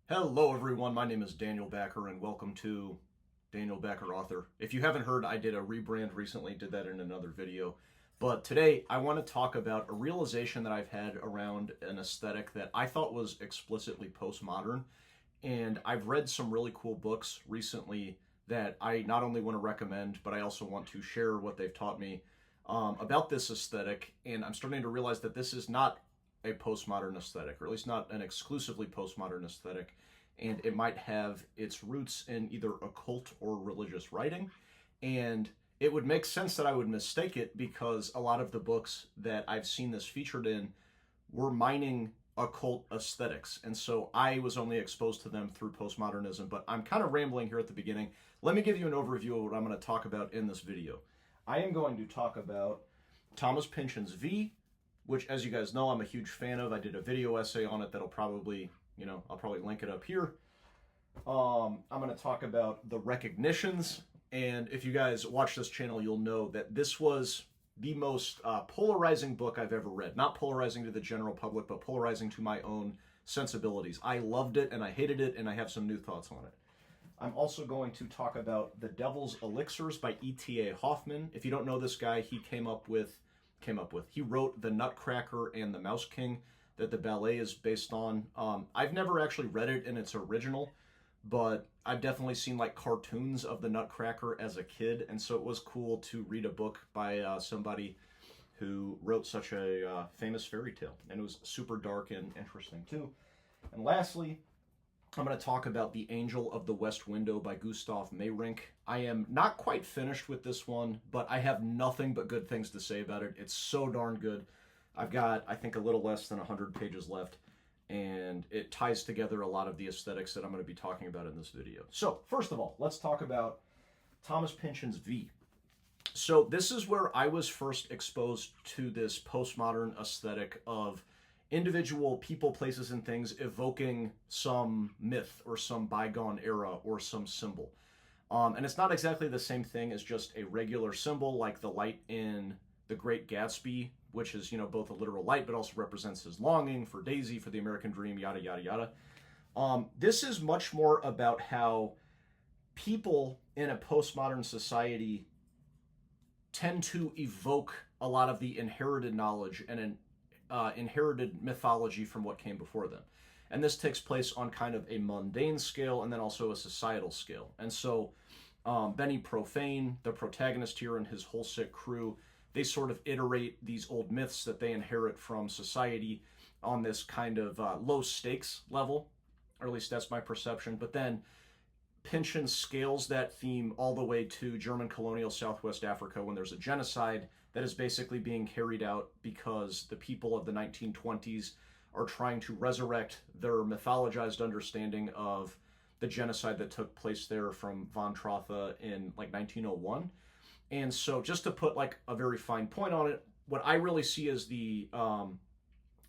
Hello everyone, my name is Daniel Backer and welcome to Daniel Backer Author. If you haven't heard, I did a rebrand recently, did that in another video. But today I want to talk about a realization that I've had around an aesthetic that I thought was explicitly postmodern. And I've read some really cool books recently that I not only want to recommend, but I also want to share what they've taught me about this aesthetic. And I'm starting to realize that this is not a postmodern aesthetic, or at least not an exclusively postmodern aesthetic, and it might have its roots in either occult or religious writing. And it would make sense that I would mistake it because a lot of the books that I've seen this featured in were mining occult aesthetics, and so I was only exposed to them through postmodernism. But I'm kind of rambling here at the beginning. Let me give you an overview of what I'm going to talk about in this video. I am going to talk about Thomas Pynchon's V, which, as you guys know, I'm a huge fan of. I did a video essay on it that'll probably, I'll probably link it up here. I'm going to talk about the recognitions, and if you guys watch this channel, you'll know that this was the most polarizing book I've ever read. Not polarizing to the general public, but polarizing to my own sensibilities. I loved it, and I hated it, and I have some new thoughts on it. I'm also going to talk about The Devil's Elixirs by ETA Hoffman. If you don't know this guy, he he wrote The Nutcracker and the Mouse King that the ballet is based on. I've never actually read it in its original, but I've definitely seen like cartoons of the Nutcracker as a kid, and so it was cool to read a book by somebody who wrote such a famous fairy tale, and it was super dark and interesting too. And lastly, I'm going to talk about The Angel of the West Window by Gustav Meyrink. I am not quite finished with this one, but I have nothing but good things to say about it. It's so darn good. I've got, I think, a little less than 100 pages left, and it ties together a lot of the aesthetics that I'm going to be talking about in this video. So, first of all, let's talk about Thomas Pynchon's V. So, this is where I was first exposed to this postmodern aesthetic of individual people, places, and things evoking some myth or some bygone era or some symbol. And it's not exactly the same thing as just a regular symbol like the light in The Great Gatsby, which is, both a literal light but also represents his longing for Daisy, for the American dream, yada, yada, yada. This is much more about how people in a postmodern society tend to evoke a lot of the inherited knowledge and an inherited mythology from what came before them. And this takes place on kind of a mundane scale and then also a societal scale. And so Benny Profane, the protagonist here, and his whole sick crew, they sort of iterate these old myths that they inherit from society on this kind of low stakes level, or at least that's my perception. But then Pynchon scales that theme all the way to German colonial Southwest Africa when there's a genocide that is basically being carried out because the people of the 1920s are trying to resurrect their mythologized understanding of the genocide that took place there from von Trotha in like 1901. And so just to put like a very fine point on it, what I really see as the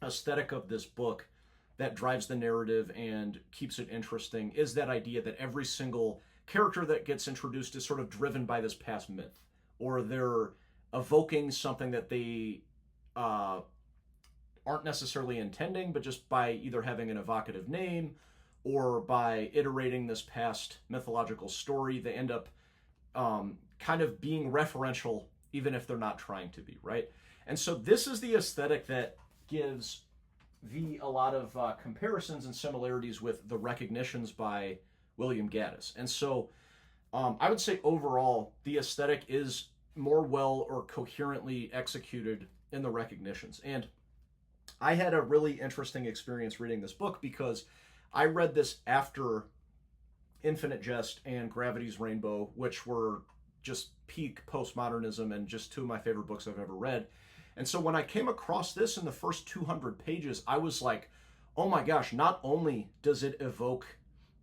aesthetic of this book that drives the narrative and keeps it interesting is that idea that every single character that gets introduced is sort of driven by this past myth, or they're evoking something that they aren't necessarily intending, but just by either having an evocative name or by iterating this past mythological story, they end up kind of being referential, even if they're not trying to be, right? And so this is the aesthetic that gives V a lot of comparisons and similarities with the Recognitions by William Gaddis. And so I would say overall, the aesthetic is more well or coherently executed in the Recognitions. And I had a really interesting experience reading this book because I read this after Infinite Jest and Gravity's Rainbow, which were just peak postmodernism and just two of my favorite books I've ever read. And so when I came across this in the first 200 pages, I was like, oh my gosh, not only does it evoke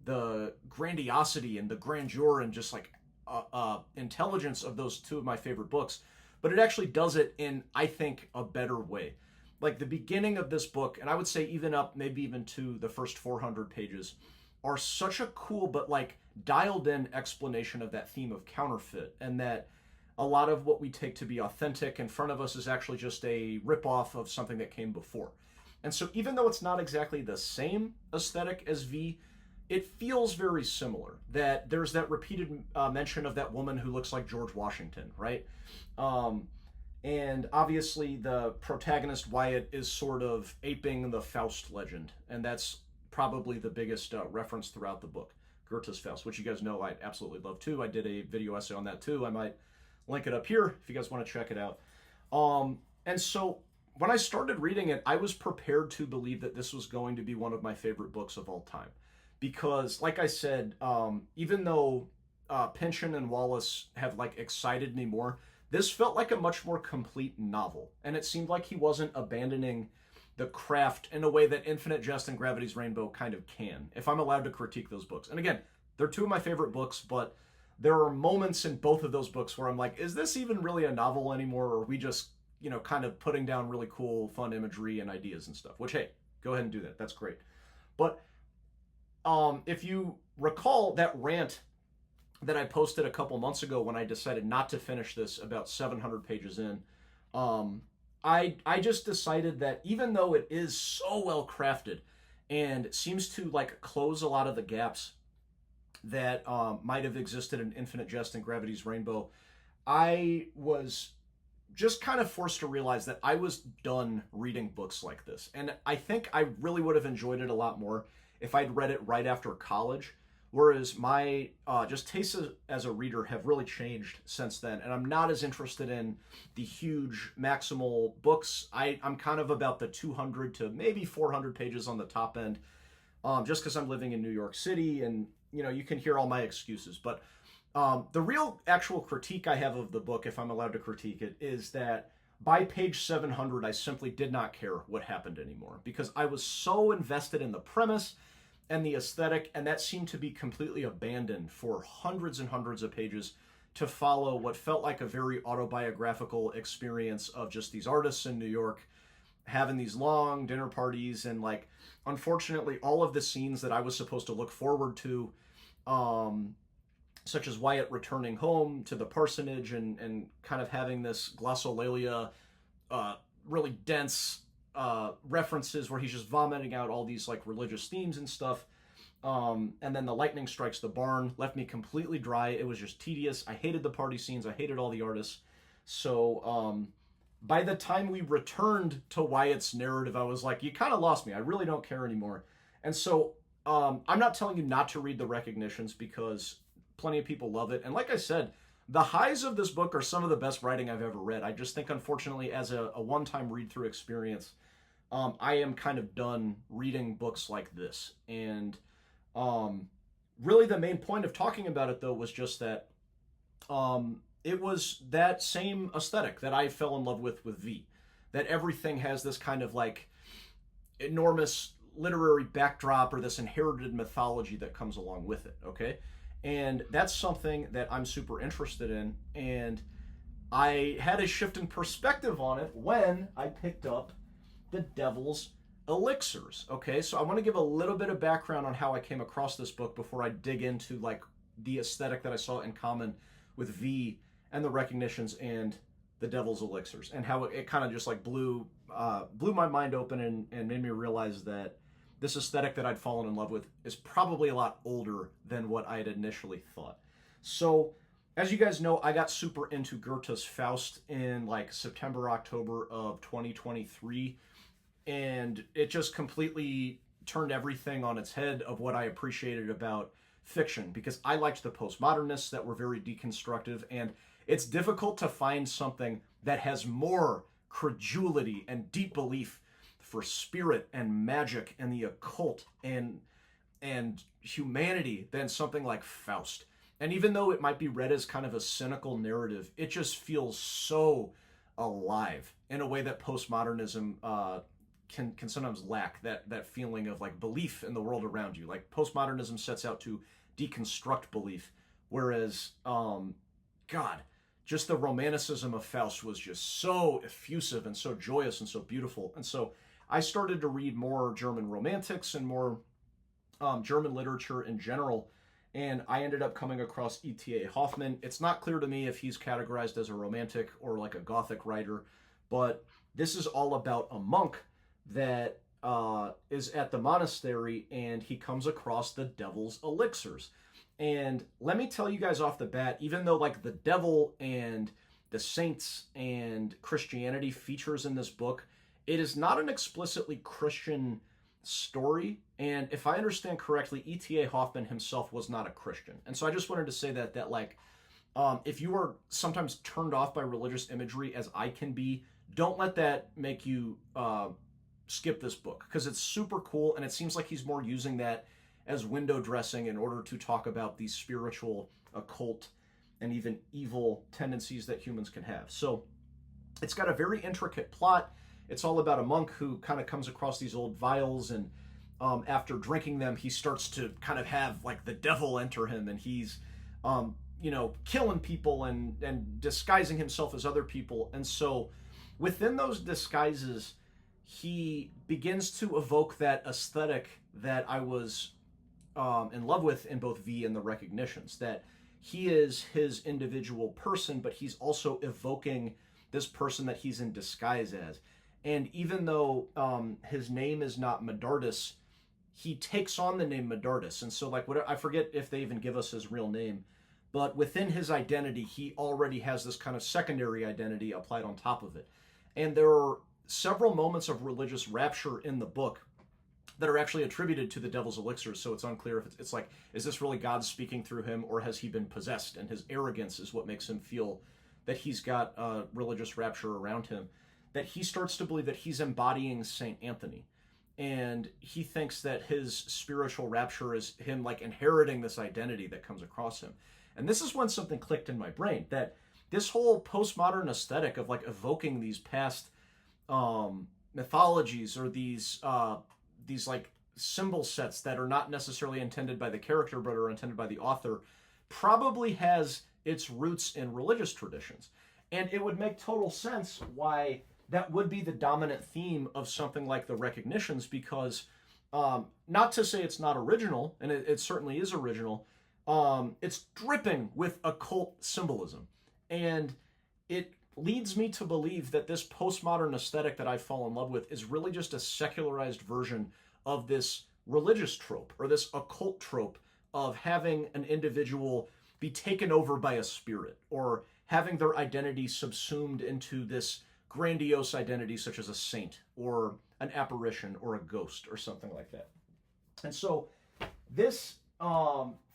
the grandiosity and the grandeur and just like intelligence of those two of my favorite books, but it actually does it in, I think, a better way. Like the beginning of this book, and I would say even up, maybe even to the first 400 pages, are such a cool but like dialed in explanation of that theme of counterfeit, and that a lot of what we take to be authentic in front of us is actually just a ripoff of something that came before. And so even though it's not exactly the same aesthetic as V, it feels very similar. That there's that repeated mention of that woman who looks like George Washington, right? And obviously the protagonist Wyatt is sort of aping the Faust legend, and that's probably the biggest reference throughout the book, Goethe's Faust, which you guys know I absolutely love too. I did a video essay on that too. I might link it up here if you guys want to check it out. And so when I started reading it, I was prepared to believe that this was going to be one of my favorite books of all time. Because, like I said, even though Pynchon and Wallace have like excited me more, this felt like a much more complete novel. And it seemed like he wasn't abandoning the craft in a way that Infinite Jest and Gravity's Rainbow kind of can, if I'm allowed to critique those books. And again, they're two of my favorite books, but there are moments in both of those books where I'm like, is this even really a novel anymore? Or are we just, you know, kind of putting down really cool, fun imagery and ideas and stuff? Which, hey, go ahead and do that. That's great. But if you recall that rant that I posted a couple months ago when I decided not to finish this about 700 pages in, I just decided that even though it is so well crafted and seems to like close a lot of the gaps that might have existed in Infinite Jest and Gravity's Rainbow, I was just kind of forced to realize that I was done reading books like this. And I think I really would have enjoyed it a lot more if I'd read it right after college. Whereas my just tastes as a reader have really changed since then. And I'm not as interested in the huge maximal books. I'm kind of about the 200 to maybe 400 pages on the top end, just because I'm living in New York City. And, you know, you can hear all my excuses. But the real actual critique I have of the book, if I'm allowed to critique it, is that by page 700, I simply did not care what happened anymore. Because I was so invested in the premise and the aesthetic, and that seemed to be completely abandoned for hundreds and hundreds of pages to follow what felt like a very autobiographical experience of just these artists in New York having these long dinner parties. And like, unfortunately, all of the scenes that I was supposed to look forward to, such as Wyatt returning home to the parsonage and kind of having this glossolalia, really dense references where he's just vomiting out all these like religious themes and stuff. And then the lightning strikes the barn, left me completely dry. It was just tedious. I hated the party scenes. I hated all the artists. So by the time we returned to Wyatt's narrative, I was like, you kind of lost me. I really don't care anymore. And so I'm not telling you not to read the Recognitions, because plenty of people love it. And like I said, the highs of this book are some of the best writing I've ever read. I just think, unfortunately, as a one-time read-through experience, I am kind of done reading books like this. And really the main point of talking about it, though, was just that it was that same aesthetic that I fell in love with V. That everything has this kind of like enormous literary backdrop or this inherited mythology that comes along with it, okay? And that's something that I'm super interested in. And I had a shift in perspective on it when I picked up The Devil's Elixirs. Okay, so I want to give a little bit of background on how I came across this book before I dig into like the aesthetic that I saw in common with V and the Recognitions and The Devil's Elixirs, and how it kind of just like blew my mind open and made me realize that this aesthetic that I'd fallen in love with is probably a lot older than what I had initially thought. So, as you guys know, I got super into Goethe's Faust in like September, October of 2023, and it just completely turned everything on its head of what I appreciated about fiction, because I liked the postmodernists that were very deconstructive, and it's difficult to find something that has more credulity and deep belief for spirit and magic and the occult and humanity than something like Faust. And even though it might be read as kind of a cynical narrative, it just feels so alive in a way that postmodernism can sometimes lack, that feeling of like belief in the world around you. Like postmodernism sets out to deconstruct belief, whereas God, just the romanticism of Faust was just so effusive and so joyous and so beautiful. And so I started to read more German romantics and more German literature in general, and I ended up coming across ETA Hoffman. It's not clear to me if he's categorized as a romantic or like a Gothic writer, but this is all about a monk that is at the monastery, and he comes across the devil's elixirs. And let me tell you guys off the bat, even though like the devil and the saints and Christianity features in this book, it is not an explicitly Christian story. And if I understand correctly, ETA Hoffman himself was not a Christian. And so I just wanted to say that like, if you are sometimes turned off by religious imagery, as I can be, don't let that make you skip this book, because it's super cool, and it seems like he's more using that as window dressing in order to talk about these spiritual, occult, and even evil tendencies that humans can have. So it's got a very intricate plot. It's all about a monk who kind of comes across these old vials, and after drinking them, he starts to kind of have like the devil enter him, and he's killing people and disguising himself as other people. And so within those disguises, he begins to evoke that aesthetic that I was in love with in both V and the Recognitions, that he is his individual person, but he's also evoking this person that he's in disguise as. And even though his name is not Medardus, he takes on the name Medardus. And so like, I forget if they even give us his real name, but within his identity, he already has this kind of secondary identity applied on top of it. And there are several moments of religious rapture in the book that are actually attributed to the devil's elixirs. So it's unclear if it's like, is this really God speaking through him, or has he been possessed? And his arrogance is what makes him feel that he's got religious rapture around him, that he starts to believe that he's embodying Saint Anthony. And he thinks that his spiritual rapture is him like inheriting this identity that comes across him. And this is when something clicked in my brain, that this whole postmodern aesthetic of like evoking these past mythologies, or these like symbol sets that are not necessarily intended by the character but are intended by the author, probably has its roots in religious traditions. And it would make total sense why that would be the dominant theme of something like the Recognitions, because not to say it's not original, and it certainly is original, it's dripping with occult symbolism. And it leads me to believe that this postmodern aesthetic that I fall in love with is really just a secularized version of this religious trope, or this occult trope of having an individual be taken over by a spirit, or having their identity subsumed into this grandiose identity such as a saint or an apparition or a ghost or something like that. And so this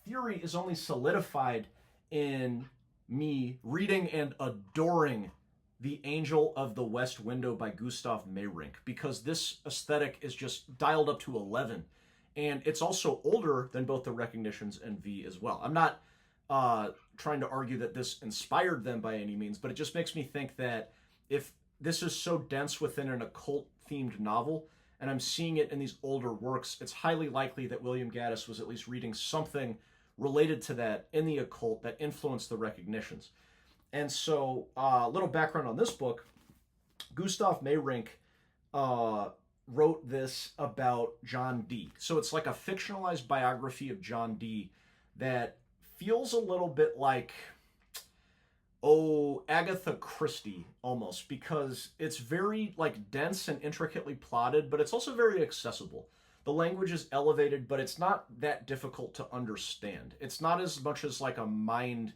theory is only solidified in me reading and adoring The Angel of the West Window by Gustav Meyrink, because this aesthetic is just dialed up to 11. And it's also older than both the Recognitions and V as well. I'm not trying to argue that this inspired them by any means, but it just makes me think that if this is so dense within an occult-themed novel, and I'm seeing it in these older works, it's highly likely that William Gaddis was at least reading something related to that in the occult that influenced the Recognitions. And so, a little background on this book. Gustav Meyrink wrote this about John Dee. So it's like a fictionalized biography of John Dee that feels a little bit like, Agatha Christie almost, because it's very like dense and intricately plotted, but it's also very accessible. The language is elevated, but it's not that difficult to understand. It's not as much as like a mind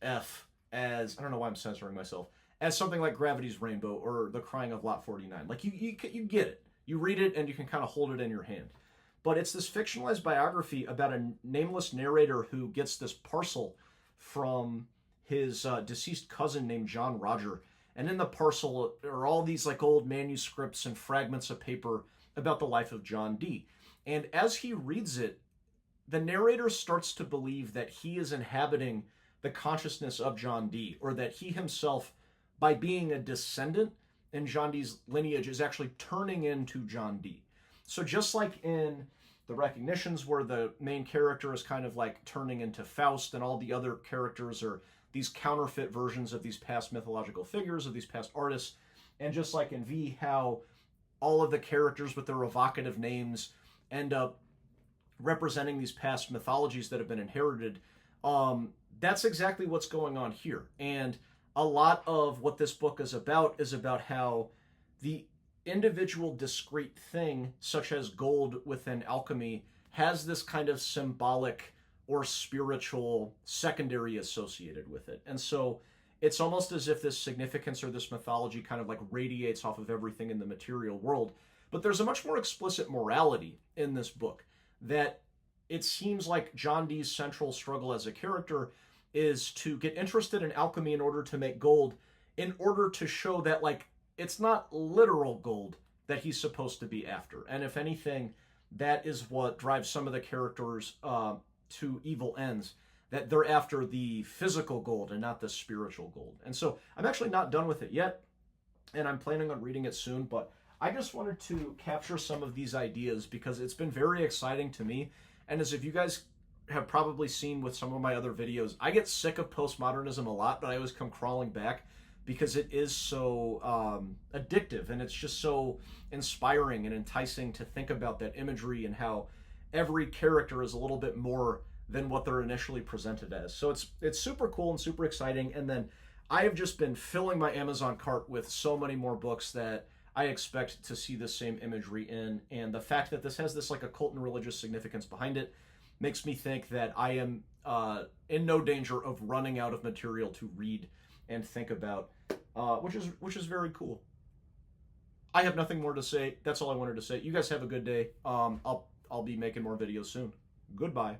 F as, I don't know why I'm censoring myself, as something like Gravity's Rainbow or The Crying of Lot 49. Like you get it. You read it and you can kind of hold it in your hand. But it's this fictionalized biography about a nameless narrator who gets this parcel from his deceased cousin named John Roger. And in the parcel are all these like old manuscripts and fragments of paper about the life of John Dee. And as he reads it, the narrator starts to believe that he is inhabiting the consciousness of John Dee, or that he himself, by being a descendant in John Dee's lineage, is actually turning into John Dee. So just like in the Recognitions, where the main character is kind of like turning into Faust, and all the other characters are these counterfeit versions of these past mythological figures, of these past artists, and just like in V, how all of the characters with their evocative names end up representing these past mythologies that have been inherited, that's exactly what's going on here. And a lot of what this book is about how the individual discrete thing, such as gold within alchemy, has this kind of symbolic or spiritual secondary associated with it. And so it's almost as if this significance or this mythology kind of like radiates off of everything in the material world. But there's a much more explicit morality in this book that it seems like John Dee's central struggle as a character is to get interested in alchemy in order to make gold, in order to show that, like, it's not literal gold that he's supposed to be after. And if anything, that is what drives some of the characters to evil ends, that they're after the physical gold and not the spiritual gold. And so I'm actually not done with it yet, and I'm planning on reading it soon, but I just wanted to capture some of these ideas because it's been very exciting to me. And as if you guys have probably seen with some of my other videos, I get sick of postmodernism a lot, but I always come crawling back because it is so addictive, and it's just so inspiring and enticing to think about that imagery and how every character is a little bit more than what they're initially presented as. So it's super cool and super exciting. And then I have just been filling my Amazon cart with so many more books that I expect to see the same imagery in. And the fact that this has this like occult and religious significance behind it makes me think that I am in no danger of running out of material to read and think about, which is very cool. I have nothing more to say. That's all I wanted to say. You guys have a good day. I'll be making more videos soon. Goodbye.